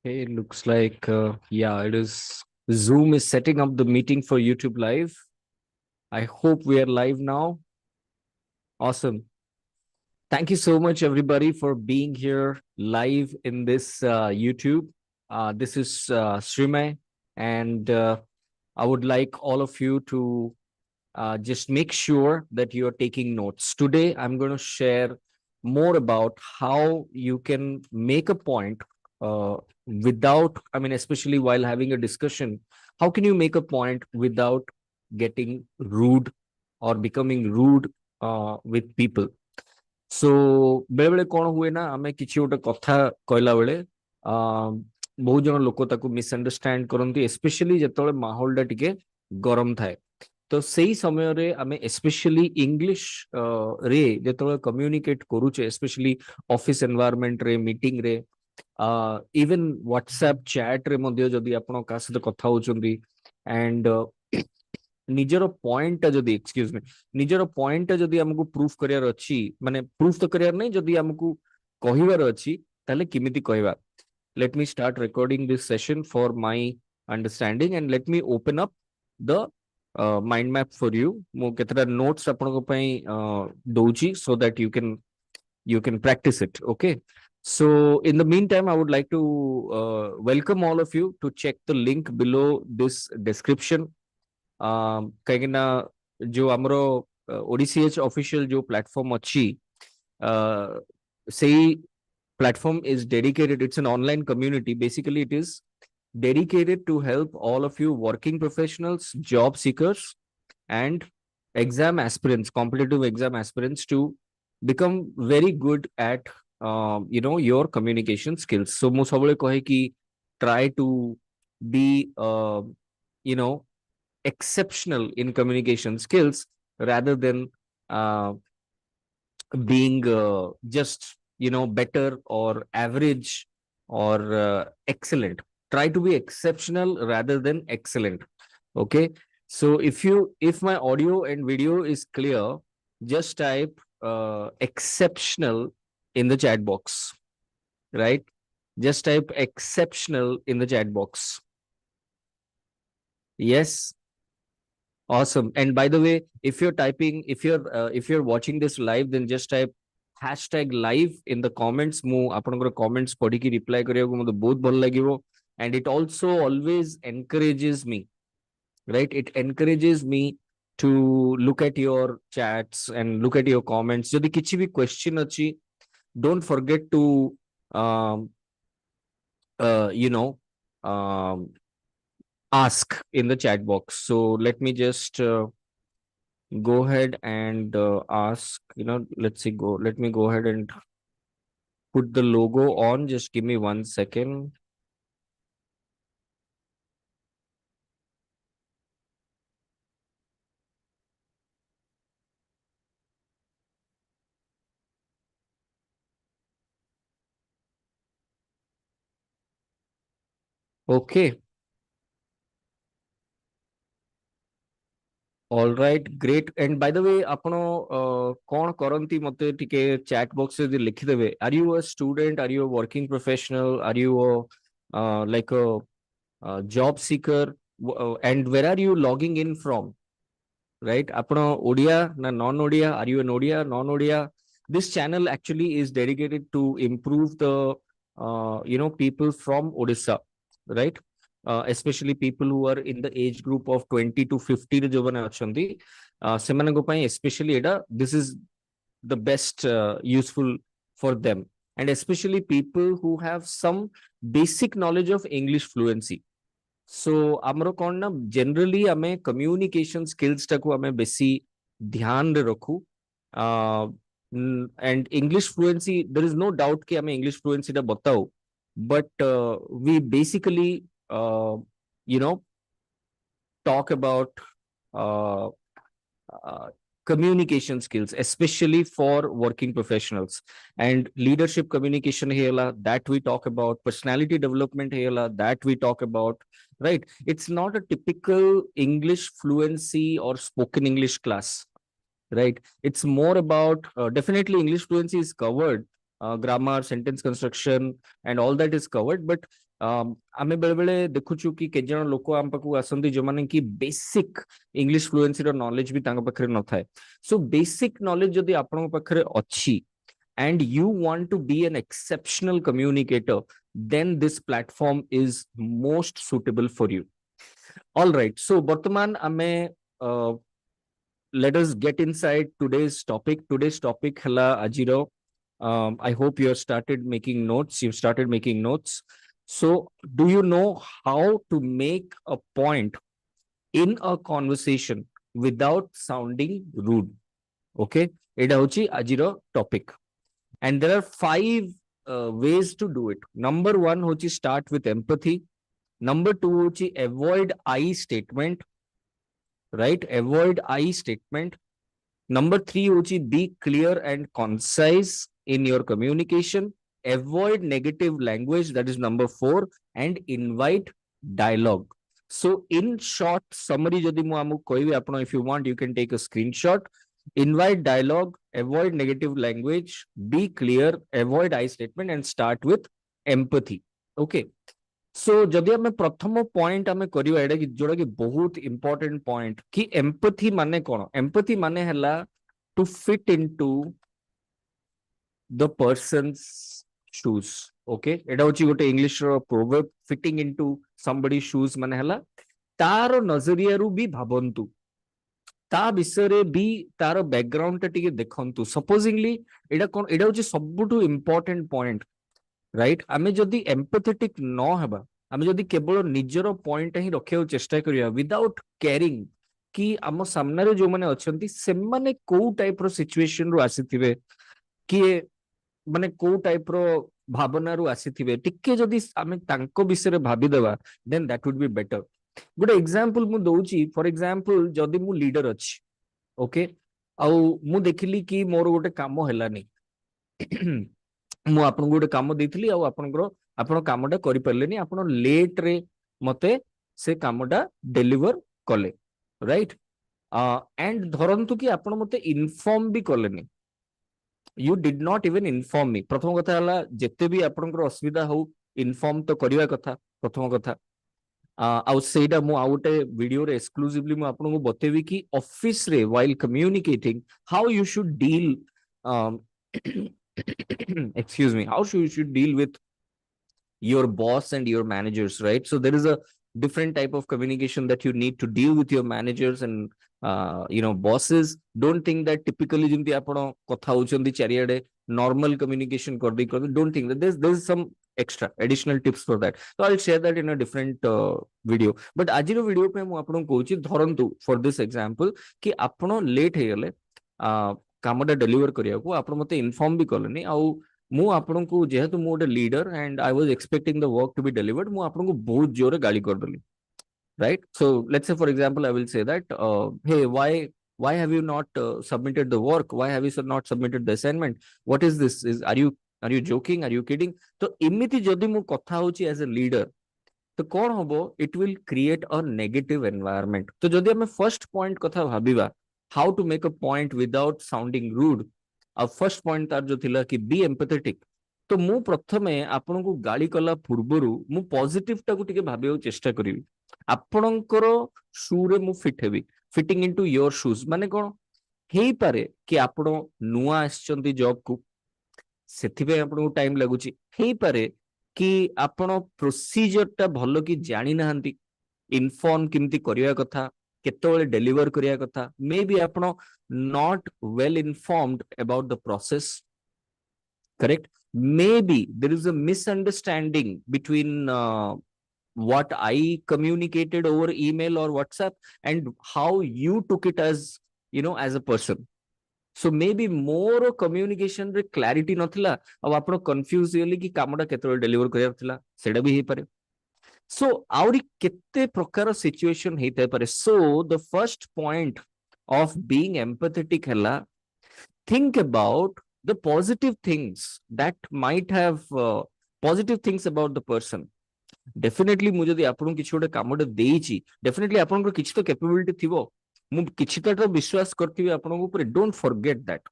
Hey, it looks like, yeah, it is. Zoom is setting up the meeting for YouTube Live. I hope we are live now. Awesome. Thank you so much, everybody, for being here live in this YouTube. This is Srimay, and I would like all of you to just make sure that you are taking notes. Today, I'm going to share more about how you can make a point without, I mean, especially while having a discussion, how can you make a point without getting rude or becoming rude with people? So ବେଳେବେଳେ କଣ ହୁଏ ନା ଆମେ କିଛି ଗୋଟେ କଥା କହିଲା ବେଳେ ବହୁତ ଜଣ ଲୋକ ତାକୁ ମିସଅଣ୍ଡରଷ୍ଟାଣ୍ଡ କରନ୍ତି ଏସ୍ପେଶାଲି ଯେତେବେଳେ ମାହୋଲଟା ଟିକେ ଗରମ ଥାଏ ତ ସେଇ ସମୟରେ ଆମେ ଏସ୍ପେଶାଲି ଇଂଲିଶ ରେ ଯେତେବେଳେ କମ୍ୟୁନିକେଟ କରୁଛେ ଏସ୍ପେଶାଲି ଅଫିସ ଏନଭାୟରମେଣ୍ଟରେ ମିଟିଂରେ ଇଭେନ ହ୍ୱାଟ୍ସଆପ ଚାଟ୍ରେ ମଧ୍ୟ ଯଦି ଆପଣ କାହା ସହିତ କଥା ହଉଛନ୍ତି ଆଣ୍ଡ ନିଜର ପଏଣ୍ଟଟା ଯଦି ଏକ୍ସକ୍ୟୁଜ ମି ନିଜର ପଏଣ୍ଟଟା ଯଦି ଆମକୁ ପ୍ରୁଫ କରିବାର ଅଛି ମାନେ ପ୍ରୁଫ ତ କରିବାର ନାହିଁ ଯଦି ଆମକୁ କହିବାର ଅଛି ତାହେଲେ କେମିତି କହିବା let me start recording this session for my understanding and let me open up the mind map for you ମୁଁ କେତେଟା notes ଆପଣଙ୍କ ପାଇଁ ଦଉଛି so that you can practice it. Okay, so in the meantime I would like to welcome all of you to check the link below this description. କାହିଁକିନା ଯୋଉ ଆମର ODCH official ଯୋଉ platform ଅଛି ସେଇ platform is dedicated, it's an online community. Basically it is dedicated to help all of you working professionals, job seekers, and exam aspirants, competitive exam aspirants, to become very good at your communication skills. So ମୁଁ ସବୁବେଳେ କହେ କି try to be you know exceptional in communication skills rather than uh, being just better or average or excellent. Try to be exceptional rather than excellent. Okay, so if my audio and video is clear, just type exceptional in the chat box, right? Just type exceptional in the chat box. Yes. Awesome. And by the way, if you're watching this live, then just type hashtag live in the comments. ମୁଁ ଆପଣଙ୍କର comments ପଢିକି reply କରିବାକୁ ମୋତେ ବହୁତ ଭଲ ଲାଗିବ. And it also always encourages me, right? It encourages me to look at your chats and look at your comments. ଯଦି କିଛି ବି question ଅଛି, don't forget to um, you know um, ask in the chat box. So let me just go ahead and ask, let's see, let me go ahead and put the logo on. Just give me 1 second. Okay. All right, great. And by the way, ଆପଣ କଣ କରନ୍ତି ମତେ ଟିକେ chat box ରେ ଯଦି ଲେଖିଦେବେ. Are you a student? Are you a working professional? Are you a like a job seeker? And where are you logging in from? Right? ଆପଣ ଓଡ଼ିଆ ନା non Odia? Are you an Odia, non Odia? This channel actually is dedicated to improve the people from Odisha, right? Especially people who are in the age group of 20 to 50 ରେ ଯୋଉମାନେ ଅଛନ୍ତି ସେମାନଙ୍କ ପାଇଁ especially ଏଇଟା this is the best useful for them, and especially people who have some basic knowledge of English fluency. So ଆମର କଣ ନା generally ଆମେ communication skills ଟାକୁ ଆମେ ବେଶୀ ଧ୍ୟାନରେ ରଖୁ and English fluency, there is no doubt कि ଆମେ English fluency ଟା ବତାଉ, but we basically uh, you know talk about uh, uh, communication skills, especially for working professionals, and leadership communication here that we talk about, personality development here that we talk about, right? It's not a typical English fluency or spoken English class, right? It's more about definitely English fluency is covered, grammar, sentence construction, and all that is covered, but आमे बेले बेले देखुछु कि के जन लोक आम पाखु आसंती जो माने कि बेसिक इंग्लिश फ्लुएंसी रो नॉलेज भी तांग पाखरे न थाए सो बेसिक नॉलेज जदी आपन पाखरे अछि and you want to be an exceptional communicator, then this platform is most suitable for you. All right, so Bartaman ame let us get inside today's topic. Today's topic hela ajiro. I hope you have started making notes. You've started making notes. So, do you know how to make a point in a conversation without sounding rude? Okay, এটা হচ্ছে আজির topic. And there are five ways to do it. Number one হচ্ছে start with empathy. Number two হচ্ছে avoid I statement, right? Avoid I statement. Number three হচ্ছে be clear and concise in your communication. Avoid negative language, that is number four, and invite dialogue. So in short summary যদি ମୁଁ ଆମକୁ କହିବି ଆପଣ if you want you can take a screenshot. Invite dialogue, avoid negative language, be clear, avoid I statement, and start with empathy. Okay. So जदि आमे प्रथम point आमे करिवा एडा कि जोडा कि बहुत इंपोर्टेंट पॉइंट कि एम्पैथी माने कोन एम्पैथी माने हला to fit into the person's shoes okay एडा होची गोटे इंग्लिश रो proverb fitting into somebody shoes माने हला तार नजरिया रु भी भाबंतु ता विषय भी तार बैकग्राउंड टिके देखंतु सपोजिंगली एडा कोन एडा होची सबटू इंपोर्टेंट पॉइंट राइट आमे जदि एम्पैथेटिक न हेबा आमे जदि केवल निजरो पॉइंट ही रखियो चेष्टा करिया विदाउट केयरिंग कि आम सामने रे जो माने अछंती से माने को टाइप रो सिचुएशन रु आसीथिबे कि माने को टाइप रो भावना रु आसीथिबे टिके जदि आमे तांको विषय रे भाबी देबा then that would be better good example मु दोउची फॉर एग्जांपल जदि मु लीडर अछि ओके आउ मु देखिली कि मोर गोटे काम हेलानी मु आपन गोटे काम देइथिली आ आपन कामटा करि परलेनी आपन लेट रे मते से कामटा डिलीवर कले राइट एंड धरंतु कि आपन मते इन्फॉर्म भी कलेनी you did not even inform me प्रथम कथा हला जेते भी आपन असुविधा हो इन्फॉर्म तो करिवा कथा प्रथम कथा आउ सेटा मु आउटे वीडियो रे एक्सक्लूसिवली मु आपन को बतेबी कि ऑफिस रे while communicating how you should deal excuse me how you should deal with your boss and your managers, right? So there is a different type of communication that you need to deal with your managers and bosses. Don't think that typically jimti apan kotha hochandi chariade normal communication kordi don't think that there's some extra additional tips for that, so I'll share that in a different video. But ajiro video pe mu apan kochi dharantu for this example ki apan late he gale कामटा deliver करिया को आपण मते inform भी करलेनी आउ मु आपन को जेहेतु मु गोटे leader and I was expecting the work to be delivered मु आपन को बहुत जोरे गाली कर देली right. So let's say for example I will say that hey why have you not submitted the work, why have you not submitted the assignment, what is this, is are you joking, are you kidding? तो इमिति जदि मु कथा होची as a leader तो कौन होबो it will create a negative environment. तो जदि हमें फर्स्ट पॉइंट कथा भाबिबा how to make a point without sounding rude, आ फर्स्ट पॉइंट तार जो थिला कि बी एम्पैथेटिक. तो मु प्रथमे आपन को गाली कला पूर्वरु मु पॉजिटिव टा को टिके भाबियो चेष्टा करिवि आपनकर शू रे मु fit heavy fitting into your shoes माने कोन हेई पारे कि आपण नुआ आछंती जॉब को सेथि पे आपन को टाइम लागुची हेई पारे कि आपण प्रोसीजर टा भलो कि जानि नाहंती इन्फॉर्म किमती करिया कथा केतोले डिलीवर करिया कथा मे बी आपण not well informed about the process correct maybe there is a misunderstanding between what I communicated over email or WhatsApp and how you took it as as a person. So maybe more communication रे clarity नथिला अब आपण confuse heli कि कामटा केतोले deliver करिया थिला सेडा भी हे पारे. So आउरी केते प्रकार सिचुएशन हेते पारे. So the first point of being empathetic हला think about the positive things that might have positive things about the person. Definitely मु जदि आपन किछि गोटे कामटे देइछि definitely आपन को किछि तो कैपेबिलिटी थिबो मु किछि तो विश्वास करथिबि आपन को ऊपर. Don't forget that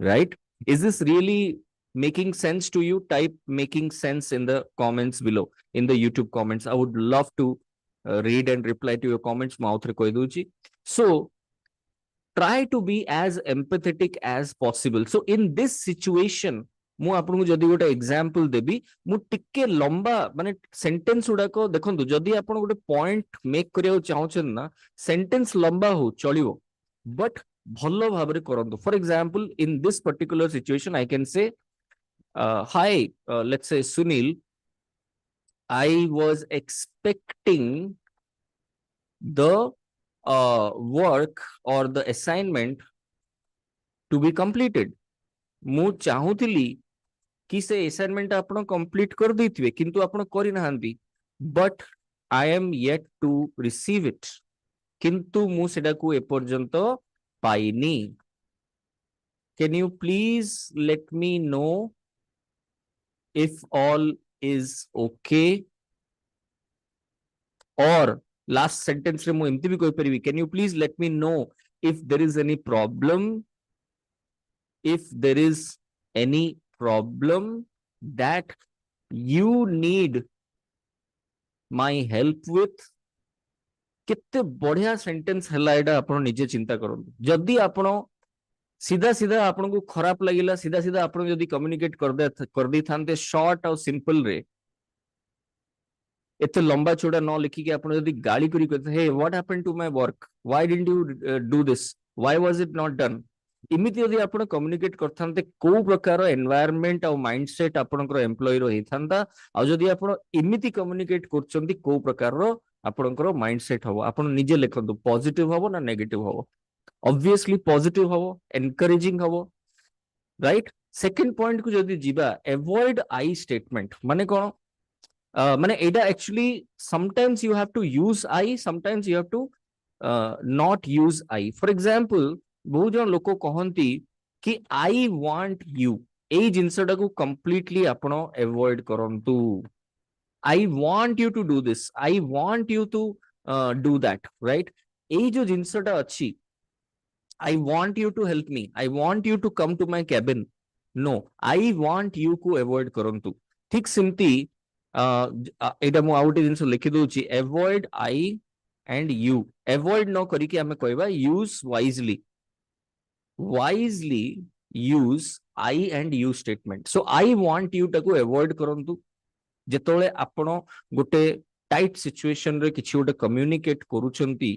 right. Is this really making sense to you, type making sense in the comments below, in the YouTube comments. I would love to read and reply to your comments. So try to be as empathetic as possible. So in this situation, ମୁଁ ଆପଣଙ୍କୁ ଯଦି ଗୋଟେ example ଦେବି, ମୁଁ ଟିକେ ଲମ୍ବା ମାନେ sentence ଗୁଡାକ ଦେଖନ୍ତୁ, ଯଦି ଆପଣ ଗୋଟେ ପଏଣ୍ଟ ମେକ୍ କରିବାକୁ ଚାହୁଁଛନ୍ତି ନା, ସେଣ୍ଟେନ୍ସ ଲମ୍ବା ହଉ ଚଳିବ, ବଟ୍ ଭଲ ଭାବରେ କରନ୍ତୁ. For example, in this particular situation I can say hi, let's say Sunil, I was expecting the work or the assignment to be completed. ମୁଁ ଚାହୁଁଥିଲି कि से assignment ଆପଣ complete कर ଦେଇଥିବେ, କିନ୍ତୁ ଆପଣ କରିନାହାନ୍ତି, but I am yet to receive it. କିନ୍ତୁ ମୁଁ ସେଟାକୁ ଏପର୍ଯ୍ୟନ୍ତ ପାଇନି. Can you please let me know if all is okay? Or last sentence रे ମୁଁ एमती भी कहि परिबी, can you please let me know if there is any problem, if there is any problem that you need my help with. केते बढ़िया sentence हला एटा आपण निजे चिंता करन. जदी आपण सीधा सीधा आपण को खराब लागिला, सीधा सीधा आपण जदी कम्युनिकेट कर दे थांते शॉर्ट और सिंपल रे, एते लंबा चौड़ा न लिखी के आपण जदी गाली करी कहते, hey what happened to my work, why didn't you do this, why was it not done. इमिति यदि आपण कम्युनिकेट करथांते को प्रकार एनवायरनमेंट और माइंडसेट आपनकर एम्प्लॉय रो हेथांता, आ जदी आपण इमिति कम्युनिकेट करचंती को प्रकार रो आपनकर माइंडसेट हबो. आपण निजे लिखंतु, पॉजिटिव हबो ना नेगेटिव हबो. ऑब्वियसली पॉजिटिव हबो, एनकरेजिंग हबो, राइट. सेकंड पॉइंट को जदी जीवा, अवॉइड आई स्टेटमेंट. माने कोन, माने एटा actually sometimes you have to use I, sometimes you have to not use I. For example, बहुत जन लोक कहती कि आई वांट यू, एई जिंसटा को कंप्लीटली आपण अवॉइड करंतु. I want you to do this, I want you to do that, right. एई जो जिंसटा अछि, I want you to help me, I want you to come to my cabin, no, I want you को avoid करंतु. ठीक सिमती एटा मु आउट जिंस लिखि दोची, avoid I and you. Avoid न करी कि हमें कहबा use wisely. wisely use I and you statement. So I want you टाको avoid करंतु. जेतोले आपण गोटे टाइट सिचुएशन रे किछि गोटे कम्युनिकेट करूचंती,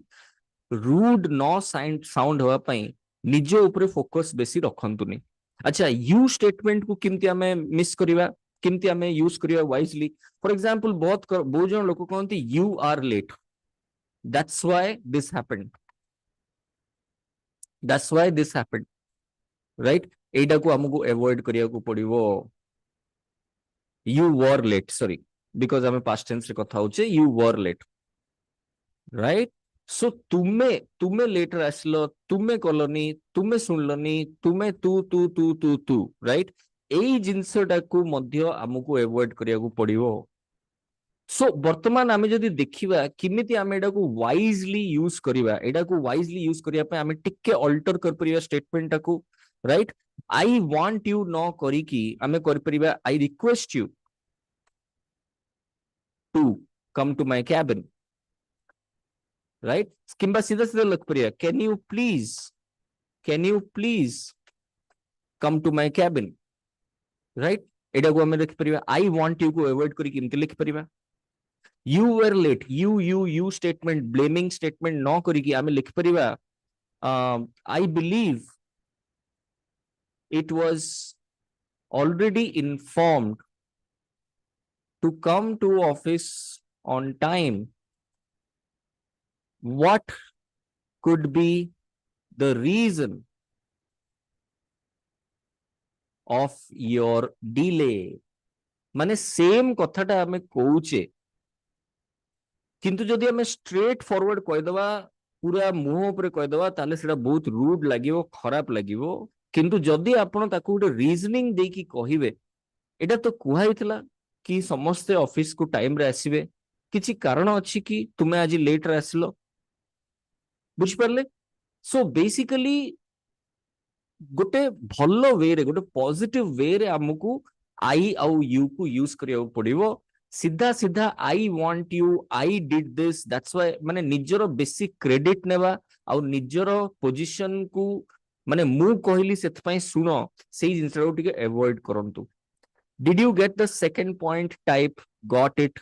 रूड न साउंड हवा पई निजे ऊपर फोकस बेसी रखंतुनी. अच्छा, यू स्टेटमेंट को किमती हमें मिस करिवा, किमती हमें यूज करिवा वाइजली. फॉर एग्जांपल, बहुत जन लोक कहंती you are late, that's why this happened, that's why this happened, right. एटा को हमको अवॉइड करिया को पड़िवो. you were late, sorry, because हमें past tense रे कथा होचे, you were late, right. so तुमे लेट आसलो, तुमे कलनी, तुमे सुनलनी, तुमे तू, right. एई जिंसटा को मध्य हमको अवॉइड करिया को पड़िवो. सो वर्तमान आमे जदी देखिबा किमिति आमे एडा को वाइजली यूज करिबा, एडा को वाइजली यूज करिया पे आमे टिके अल्टर कर परिबा स्टेटमेंट टाको, राइट. आई वांट यू न करी कि आमे कर परिबा I request you to come to my cabin, right. किंबा सीधा सीधा लिख परिबा can you please come to my cabin, right. एडा को आमे लिख परिबा आई वांट यू को अवॉइड करी किमति लिख परिबा. You were late, you statement, blaming statement न करी कि आमे लिख परिबा I believe it was already informed to come to office on time. What could be the reason of your delay? माने सेम कथाटा आमे कहूचे, किंतु जदि हमें स्ट्रेट फॉरवर्ड कहीदबा, पूरा मुंह ऊपर कहीदबा, ताले सेटा बहुत रूड लागिवो, खराब लागिवो. किंतु जदि आपण ताकू गोटे रीजनिंग देकी कहिबे, एटा तो कुहाइतला कि समस्त ऑफिस को टाइम रे आसीबे, किछि कारण अछि कि तुमे आज लेट रे आसलो, बुझ परले. सो बेसिकली गोटे भलो वे रे गोटे पॉजिटिव वे रे हमकु आई आउ यू को यूज करिया पड़िबो सीधा सीधा आई want you I did this that's why माने निजर बेसिक क्रेडिट नेबा आउ निजर पोजीशन को माने मु कहली सेथ पई सुनो सेही जिंस रो टिके अवॉइड करंतु did you get the second point type got it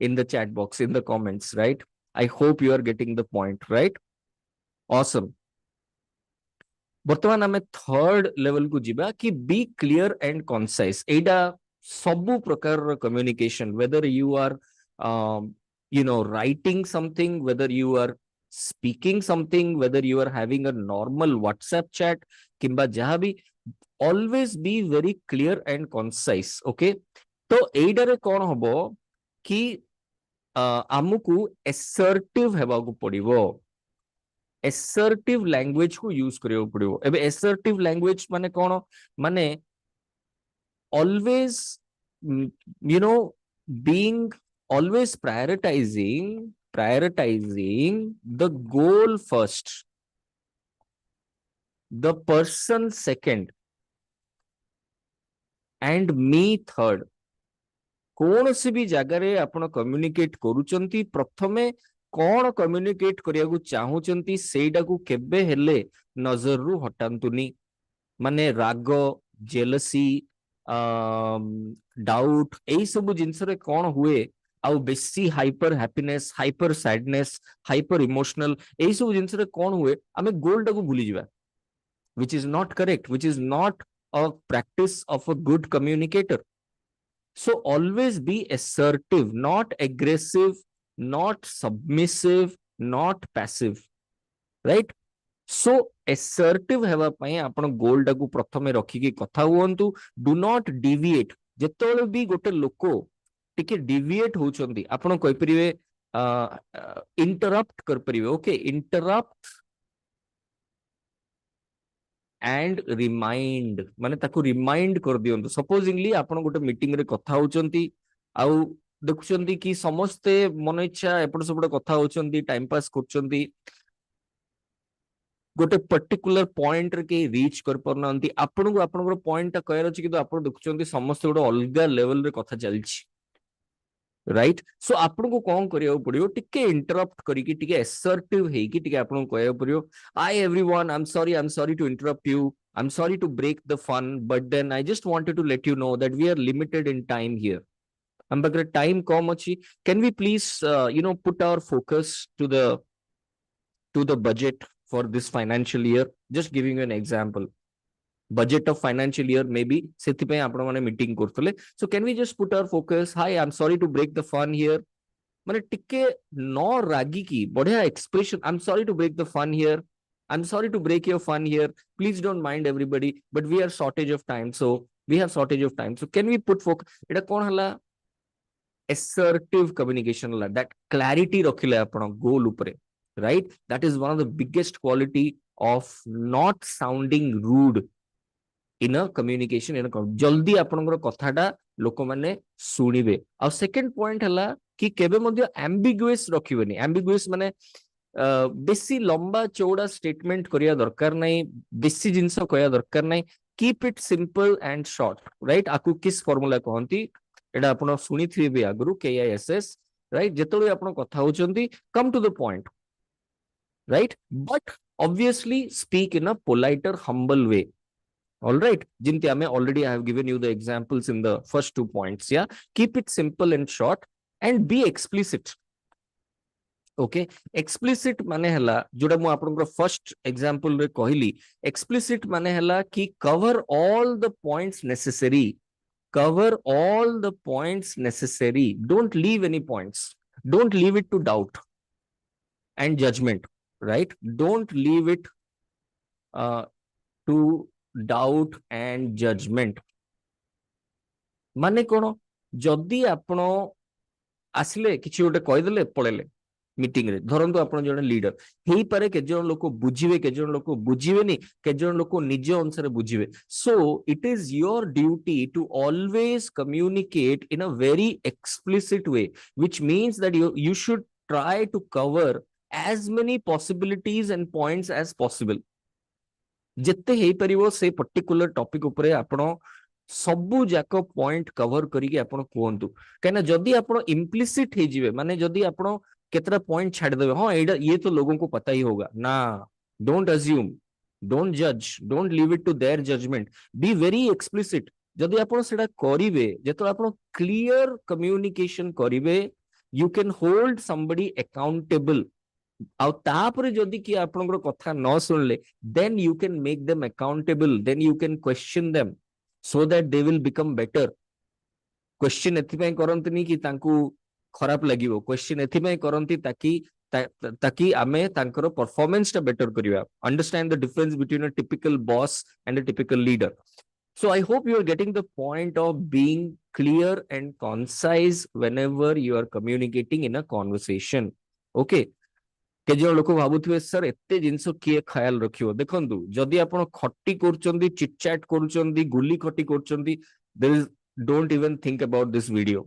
in the chat box in the comments, right? I hope you are getting the point, right? Awesome. बर्तमान आमे थर्ड लेवल को जिबा कि बी क्लियर एंड कंसाइज एटा सबु प्रकार communication whether you are writing something whether you are speaking something whether you are having a normal WhatsApp chat किंबा जहां भी always be very clear and concise okay तो एटा रे कोन हबो कि आमको एसर्टिव हेबाकू पड़िबो एसर्टिव लैंग्वेज को यूज करियो पड़िबो एबे एसर्टिव लैंग्वेज माने कोन माने always you know being always prioritizing the goal first the person second and me third कौन सी भी जगह रे आपण कम्युनिकेट करूचंती प्रथमे कौन कम्युनिकेट करिया को चाहूचंती सेटा को केबे हेले नजर रु हटांतुनी माने राग जेलसी डाउट एई सब जिंस रे कौन हुए आउ बेसी hyper happiness hyper sadness hyper emotional एई सब जिंस रे कौन हुए आमे गोल टाको भूली जिबा which is not correct which is not a practice of a good communicator. So always be assertive, not aggressive, not submissive, not passive, right? So assertive हेबा पई आपण गोल टाकू प्रथमे रखी की कथा हुअंतु डू नॉट डिविएट जेतोले भी गोटे लोको टिके डिविएट होचंदी आपण कहि परिवे इंटरप्ट कर परिवे ओके इंटरप्ट एंड रिमाइंड माने ताको रिमाइंड कर दियंतु सपोजिंगली आपण गोटे मीटिंग रे कथा होचंती आउ देखुचंती कि समस्ते मन इच्छा एपट सेपट कथा होचंती टाइम पास करचंती गोटे पर्टिकुलर पॉइंट रे के रीच कर परनांती आपण को आपण पॉइंट ता कहर अछि कि आपण देखुचंती समस्त गोटे अलगा लेवल रे कथा चलछि राइट सो आपन को कौन करियो पड़ियो टिके इंटरप्ट करिकि टिके असर्टिव हे कि टिके आपन को कहयो पड़ियो hi everyone I am sorry to interrupt you I am sorry to break the fun but then I just wanted to let you know that we are limited in time here हम बगैर time कम अछि can we please put our focus to the budget for this financial year just giving you an example budget of financial year maybe सेति पे आपण माने meeting करथले सो can we just put our focus hi I am sorry to break the fun here माने टिके नो रागी की बढ़िया expression I am sorry to break the fun here I am sorry to break your fun here please don't mind everybody but we are shortage of time so we have shortage of time so can we put focus एटा कोन हला assertive communication हला that clarity रखिले आपण गोल ऊपर right that is one of the biggest quality of not sounding rude in a communication in जल्दी आपनकर कथाटा लोक माने सुनिबे आ सेकंड पॉइंट हला कि केबे मध्ये एम्बिगुअस रखिबेनी एम्बिगुअस माने बेसी लंबा चौड़ा स्टेटमेंट करिया दरकार नै बेसी जिंस कया दरकार नै keep it simple and short right आकु किस फार्मूला कहंती एडा आपण सुनी थिबे आगरु KISS राइट जेतोले आपण कथा होचंती come to the point right but obviously speak in a politer humble way. All right, Jinti, already I have given you the examples in the first 2 points. Yeah, keep it simple and short and be explicit. Okay, explicit माने हला जोड़ा मु आपनकर first example रे कहली explicit माने हला कि cover all the points necessary. Cover all the points necessary. Don't leave any points. Don't leave it to doubt and judgment. Right? Don't leave it to doubt and judgement माने कोन जदी आपण आसले किछि गोटे कहि देले पळेले मीटिंग रे धरंतु आपण जने लीडर हेई पारे के जन लोक बुझिबे के जन लोक बुझिबेनी के जन लोक निज अनुसार बुझिबे so it is your duty to always communicate in a very explicit way which means that you should try to cover as many possibilities and points as possible. ଯେତେ ହେଇପାରିବ ସେ पर्टिकुलर टॉपिक उपरे आपण सबु जाक पॉइंट कवर करिके आपण कहंतु कहना जदी आपण इम्प्लिसिट हे जिवे माने जदी आपण केतरा पॉइंट छाड़ देबे हां एडा ये तो लोगों को पता ही होगा ना डोंट अज्यूम डोंट जज don't leave it to their judgement be very explicit जदी आपण सेडा करिवे जेतो आपण क्लियर कम्युनिकेशन करिवे you can hold somebody accountable आउ तापरे जदी कि आपनकर कथा न सुनले then you can make them accountable then you can question them so that they will become better question एथिपय करंतनी कि तांकू खराब लागिवो क्वेश्चन एथिपय करंती ताकि आमे तांकर परफॉर्मेंस टा बेटर करिवा understand the difference between a typical boss and a typical leader so I hope you are getting the point of being clear and concise whenever you are communicating in a conversation okay के जो लोक भाबुथिबे sir एते जिंसो किए ख्याल रखियो देखंतु जदी आपण खट्टी करचंदी चिटचैट करचंदी गुली खट्टी करचंदी there is don't even think about this video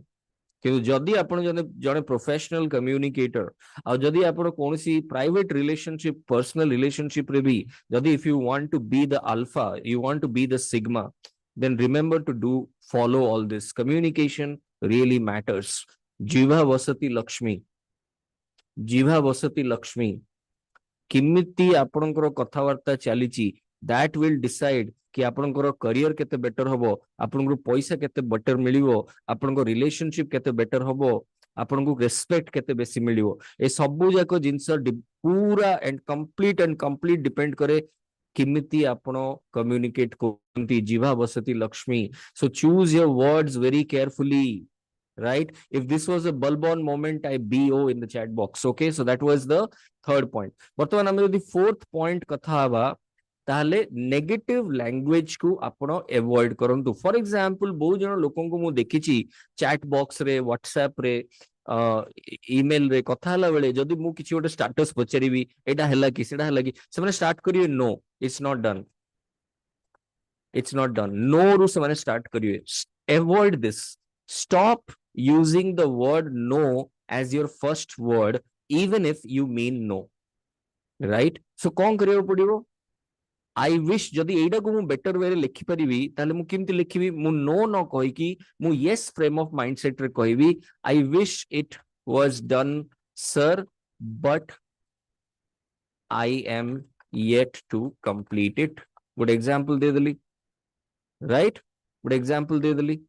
कि जदी आपण जने जने प्रोफेशनल कम्युनिकेटर आ जदी आपण कोनसी प्राइवेट रिलेशनशिप पर्सनल रिलेशनशिप रे भी जदी if you want to be the alpha you want to be the sigma then remember to do follow all this communication really matters jiva vasati lakshmi जिभा बसती लक्ष्मी किमिति आपणकर कथावार्ता चलीची that will decide कि आपणकर career केते better हबो आपणकर पैसा केते बेटर मिलिवो आपणकर रिलेशनशिप केते बेटर हबो आपणको रेस्पेक्ट केते बेसी मिलिवो ए सबु जाको जिंस पूरा एंड कंप्लीट डिपेंड करे किमिति आपण कम्युनिकेट करंती जिभा बसती Lakshmi so choose your words very carefully right if this was a bulb on moment I bo in the chat box okay so that was the third point बर्तमान हम यदि fourth point कथा हवा ताले नेगेटिव लैंग्वेज को आपण avoid करंतु for example बहुत जन लोकन को मु देखिची चैट बॉक्स रे व्हाट्सएप रे ईमेल रे कथा हला बेले जदी मु किछि ओटे स्टेटस पचरीबी एटा हला कि सेडा हला कि से माने स्टार्ट करिवे no it's not done no रु से माने स्टार्ट करिवे avoid this stop using the word no as your first word even if you mean no right so कौन करियो पड़िबो आई विश जदी एडा को मु बेटर वे रे लिखि परिबी ताले मु किमति लिखिबी मु नो न कहि कि मु यस फ्रेम ऑफ माइंडसेट रे कहिबी I wish it was done sir but I am yet to complete it good example दे देली राइट गुड एग्जांपल दे देली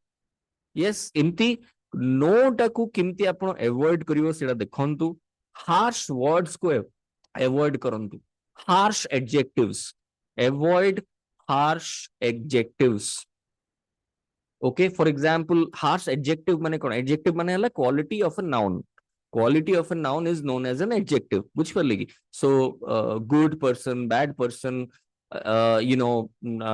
यस इमती नो टाकू किमती आपण अवॉइड करिवो सेडा देखंतु हार्श वर्ड्स को अवॉइड करंतु harsh adjectives avoid harsh adjectives okay for example harsh adjective माने कोन एडजेक्टिव माने हला quality of a noun is known as an adjective बुझ परले कि so good person bad person you know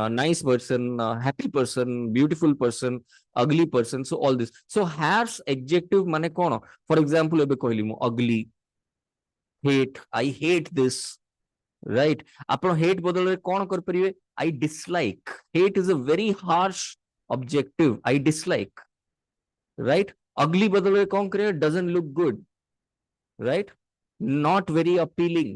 nice person happy person beautiful person ugly person so all this so harsh adjective mane kono for example ebe कहली मु ugly hate I hate this right आपण hate बदल रे कोन कर परिवे I dislike hate is a very harsh objective I dislike right ugly बदल रे कोन करे doesn't look good right not very appealing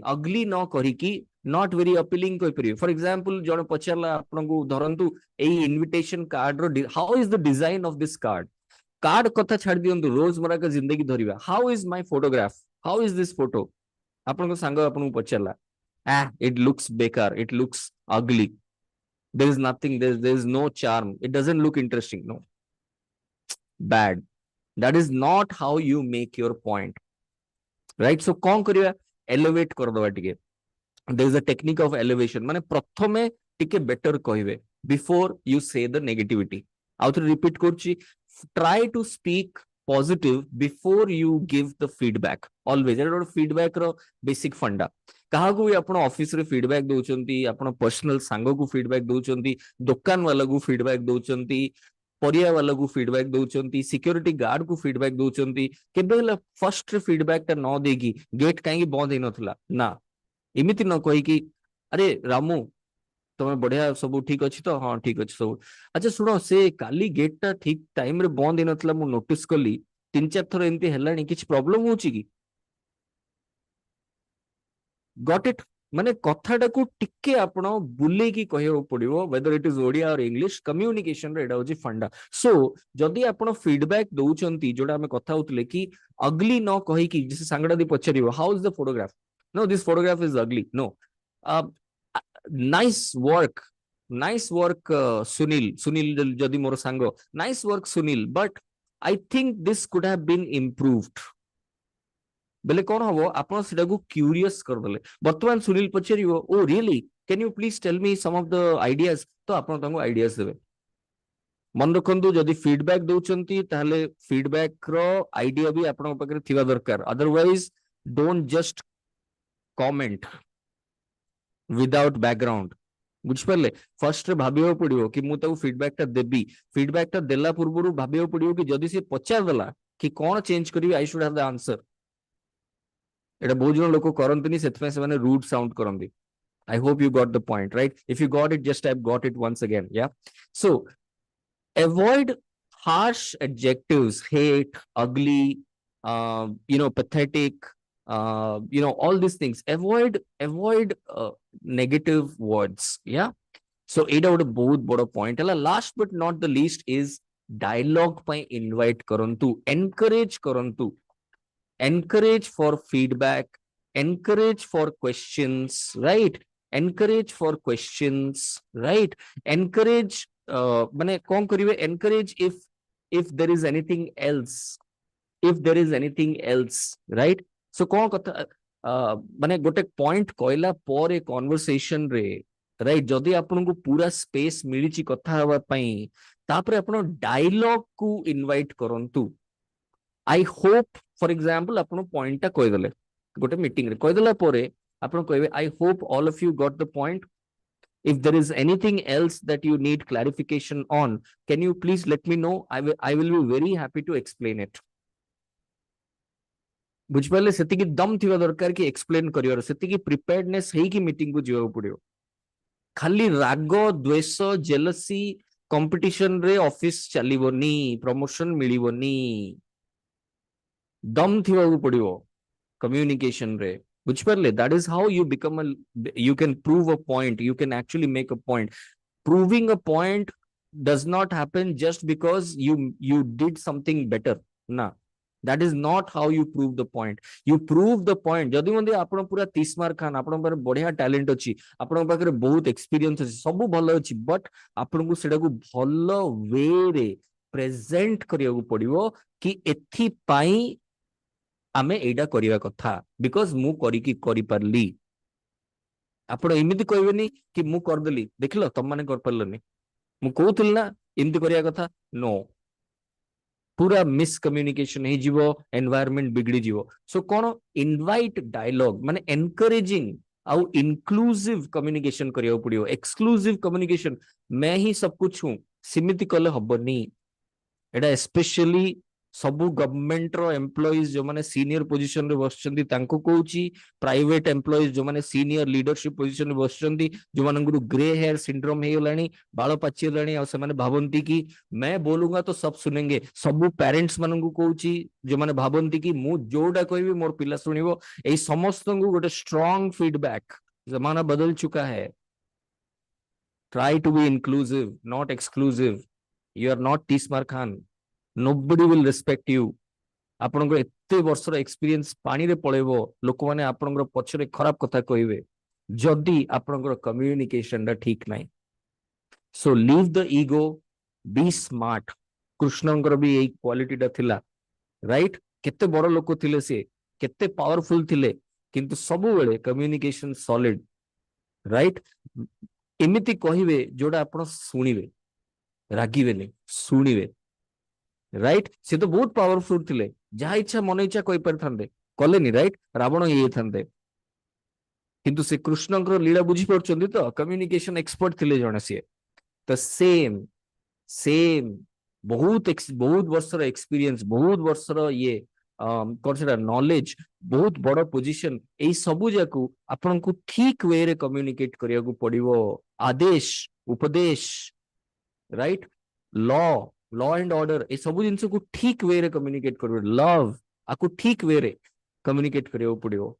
ugly न करिकी not very appealing कोइ परिवे फॉर एग्जांपल जण पचरला आपनकु धरंतु एई इनविटेशन कार्ड रो how is the design of this card कथा छाड़ दियंतु रोजमर्रा का जिंदगी धरिबा how is my photograph how is this photo आपनको सांग आपनकु पचरला इट लुक्स बेकार it looks ugly there is nothing there is no charm it doesn't look interesting no bad that is not how you make your point right so कौन करिया elevate कर दवा टिके there is a technique of elevation माने प्रथमे टिके better कहिवे before you say the negativity out repeat करछि try to speak positive before you give the feedback always एटा फीडबैक रो बेसिक फंडा कहा को भी आपण ऑफिस रे फीडबैक दोचंती आपण पर्सनल सांग को फीडबैक दोचंती दुकान वाला को फीडबैक दोचंती परिया वाला को फीडबैक दोचंती सिक्योरिटी गार्ड को फीडबैक दोचंती केबे हला फर्स्ट फीडबैक ता न देगी गेट काहे बंद हे नथला ना इमिति न कहि कि अरे रामू तमे बढ़िया सब ठीक अछि तो हां ठीक अछि सब अच्छा सुनो से काली गेट ता ठीक टाइम रे बंद हे नथला मु नोटिस करली 3-4 थर एंती हलानी किछ प्रॉब्लम होची की गॉट इट माने कथाटा को टिके आपण बुले की कहयो पड़िवो वेदर इट इज ओडिया और इंग्लिश कम्युनिकेशन रे एटा होची फंडा सो जदी आपण फीडबैक दउचंती जोडा हमें कथा होतले कि अगली न कहि कि जिसे सांगडा दी पछरिवो how is the photograph no this photograph is ugly no nice work nice work Sunil Sunil जदी मोर सांगो nice work Sunil but I think this could have been improved बेले कौन हम आप क्यूरीयस करदे बर्तमान सुनील पचार ओ really can you please tell me some of the ideas तो आप आइडियाज देवे मन रखु जदि फीडबैक दौरान ताहले फीडबैक रो आइडिया भी आपन पाखरे थिबा दरकार otherwise don't just comment without background बुझिपारे फर्स्ट रे भाबियो पड़ियो कि मु ताऊ फीडबैक देबी फीडबैक देला पूर्व भाबियो पड़ियो कि जदि से पचार देला कि कौन चेंज करी I should have the answer एटा बहुत जन लोक करंतनी सेतमे से माने रूड साउंड करंदी I hope you got the point, right? If you got it, just type got it once again. Yeah. So avoid harsh adjectives, hate, ugly, pathetic, all these things. Avoid negative words. Yeah. So it out a both bada point. Last but not the least is dialogue by invite karantu. Encourage karantu. Encourage for feedback. Encourage for questions, right? Encourage for questions, right? Encourage mane kon karibe encourage if there is anything else, if there is anything else, right? So kon katha mane gote point koila pore conversation re, right? जदि आपन को पूरा space मिली कथा हवा पई तापरे आपन dialogue को इनवाइट करंतु आई होप फॉर एग्जांपल आपन पॉइंट टा कहि देले गोटे मीटिंग रे कहि देला परे आपन कहबे I hope all of you got the point if there is anything else that you need clarification on can you please let me know I will be very happy to explain it बुझ पाले सेति की दम थिबा दरकार कि explain career सेति की प्रिपेयर्डनेस हेई की मीटिंग को जियो पड़ियो खाली राग द्वेष जेलसी कंपटीशन रे ऑफिस चलीबोनी प्रमोशन मिलिबोनी दम थिबा को पड़ियो कम्युनिकेशन रे बुझिपारे that is how you become you can prove a point, you can actually make a point. Proving a point does not happen just because you did something better na that is not how you prove the point. You prove the point जदि मंदी आपण पूरा 30 mark Khan आपण पर बढ़िया talent अछि आपण पाखरे बहुत एक्सपीरियंस अछि सब भलो अछि बट आपण को सेडा को भलो वे रे प्रेजेंट करिया को पड़िवो कि एथि पाई आमे एडा करिवा कथा बिकॉज मु करिकी करि परली आपण एमिति कहबेनी कि मु कर देली देखलो तुम माने कर परलनी मु कहउतल ना एमिति करिया कथा नो पूरा मिस कम्युनिकेशन हे जीवो एनवायरनमेंट बिगड़ी जीवो सो कोन इनवाइट डायलॉग माने एनकरेजिंग आउ इंक्लूसिव कम्युनिकेशन करिया पड़ियो एक्सक्लूसिव कम्युनिकेशन मैं ही सब कुछ हूं सीमित कले हबनी एडा स्पेशली सबु गवर्नमेंट रो एम्प्लॉइज जो माने सीनियर पोजीशन रे बसचंदी तांको कहूची प्राइवेट एम्प्लॉइज जो माने सीनियर लीडरशिप पोजीशन रे बसचंदी जो मानंगु ग्रे हेयर सिंड्रोम हे गलानी बाल पाची गलानी और से माने भाबंती कि मैं बोलूंगा तो सब सुनेंगे सबु पेरेंट्स मानंगु कहूची जो माने भाबंती कि मु जोडा कहबी मोर पिला सुनिबो एई समस्तंगु गोटे स्ट्रांग फीडबैक जमाना बदल चुका है try to be inclusive not exclusive you are not तीस्मार खान nobody will respect you आपनकर एते वर्षर एक्सपीरियंस पानी रे पळेबो लोक माने आपनकर पछरे खराब कथा कहिबे जदी आपनकर कम्युनिकेशन दा ठीक नाही so leave the ego be smart कृष्णंकर भी एई क्वालिटी दा थिला राइट केते बड़ लोक थिले से केते पावरफुल थिले किंतु सब बेले कम्युनिकेशन सॉलिड राइट एमिति कहिबे जोडा आपण सुनिबे रागिबेनी सुनिबे राइट से तो बहुत पावरफुल थिले जहा इच्छा मन इच्छा कहि परथांदे कलेनी राइट रावण हे थांदे किंतु से कृष्णंकर लीला बुझी पड़छंदी तो कम्युनिकेशन एक्सपर्ट थिले जणे से तो सेम सेम बहुत वर्षर एक्सपीरियंस बहुत वर्षर ये कौन से नॉलेज बहुत बड़ पोजीशन एई सबु जाकू आपन को ठीक वे रे कम्युनिकेट करिया को पड़िवो आदेश उपदेश right law law and order ए सब जिनस को ठीक वे रे कम्युनिकेट करिवो लव आकु ठीक वे रे कम्युनिकेट करियो पड़िवो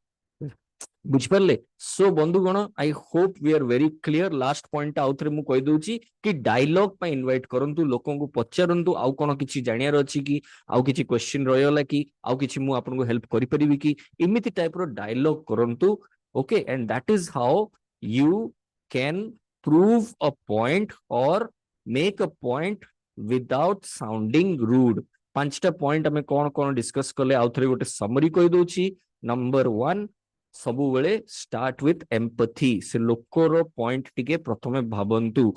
बुझिपारे सो बंधुगण I hope we are very clear last point आउ थे मुझे कहीदे कि डायलॉग पे इनवाइट करंतु लोकों को पचारंतु आउ कौन किसी जानियार अच्छी कि आउ किसी क्वेश्चन रहीगला कि आउ किसी मु आपन को हेल्प करि परिबी कि इमिति टाइप रो डायलॉग करंतु okay and that is how you can prove a point or make a point without sounding rude पांचटा पॉइंट हमें कौन कौन डिस्कस कले आउ थे गोटे समरी कही दउची नंबर 1 सबु बेले स्टार्ट विथ एम्पथी से लोकर पॉइंट टिके प्रथमे भाबंतु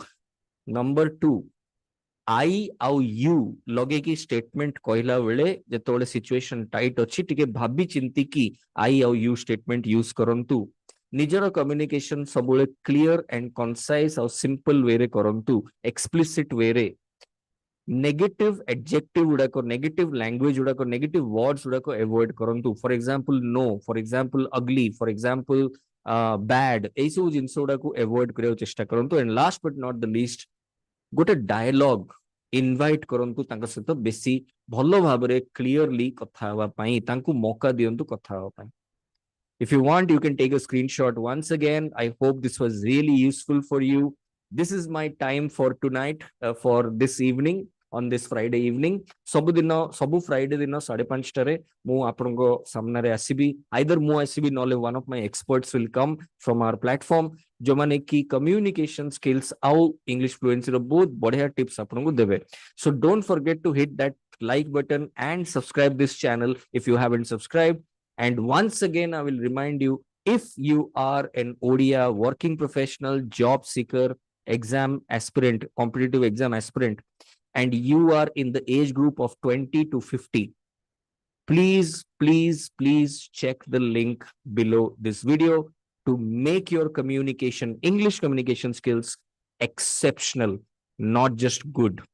नंबर 2 आई आउ यू लगे की स्टेटमेंट कहला बेले जेतोले सिचुएशन टाइट अछि टिके भाबी चिंती की आई आउ यू स्टेटमेंट यूज करंतु निजर कम्युनिकेशन सबुले clear and concise or simple way रे करंतु एक्सप्लिसिट वे रे नेगेटिव एडजेक्टिव गुड़ाक नेगेटिव लैंग्वेज गुड़ाक नेगेटिव वर्ड्स गुड़ाक एवॉइड करंतु for example no for example ugly for example bad ए सब जिंस गुड़ाक एवॉइड करिया चेष्टा करंतु and last but not the least गोटे डायलॉग इनवाइट करंतु तांका सहित बेसी भलो भाबरे क्लियरली कथा हवा पई तांकु मौका दियंतु कथा हवा पई if you want you can take a screenshot once again I hope this was really useful for you this is my time for tonight for this evening on this Friday evening ସବୁ Friday दिन 5:30 टारे मु आपनको सामने रे आसीबी either मु आसीबी नले one of my experts will come from our platform जो माने की communication skills आउ English fluency रो बहुत बढ़िया टिप्स आपनको देबे so don't forget to hit that like button and subscribe this channel if you haven't subscribed and once again I will remind you if you are an ODIA working professional job seeker exam aspirant competitive exam aspirant and you are in the age group of 20 to 50 please check the link below this video to make your communication English communication skills exceptional not just good